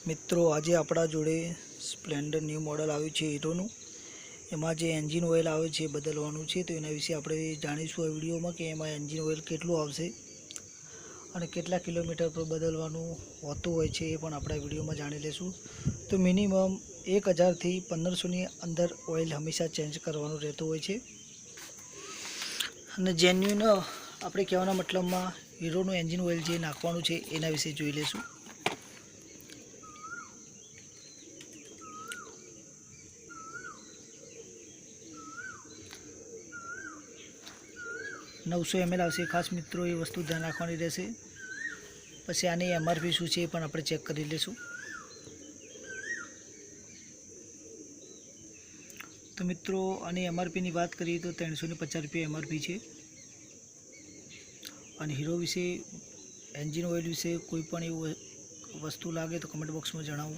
મિત્રો આજે આપણા જોડે સ્પ્લેન્ડર ન્યૂ મોડલ આવ્યું છે હીરોનું। એમાં જે એન્જિન ઓઇલ આવે છે બદલવાનું છે, તો એના વિશે આપણે જાણીશું આ વિડીયોમાં કે એમાં એન્જિન ઓઇલ કેટલું આવશે અને કેટલા કિલોમીટર પર બદલવાનું હોતું હોય છે એ પણ આપણે વિડીયોમાં જાણી લઈશું। તો મિનિમમ 1000 થી 1500ની અંદર ઓઇલ હંમેશા ચેન્જ કરવાનું રહેતું હોય છે અને જેન્યુઇન આપણે કહેવાના મતલબમાં હીરોનું એન્જિન ઓઇલ જે નાખવાનું છે એના વિશે જોઈ લઈશું। नौ ml આવશે। ખાસ મિત્રો એ વસ્તુ ધ્યાન રાખવાની રહેશે। પછી આની એમઆરપી શું છે એ પણ આપણે ચેક કરી લઈશું। તો મિત્રો આની એમઆરપીની વાત કરીએ તો 350 રૂપિયા એમઆરપી છે। અને હીરો વિશે એન્જિન ઓઇલ વિશે કોઈ પણ એવું વસ્તુ લાગે તો કમેન્ટ બોક્સમાં જણાવો।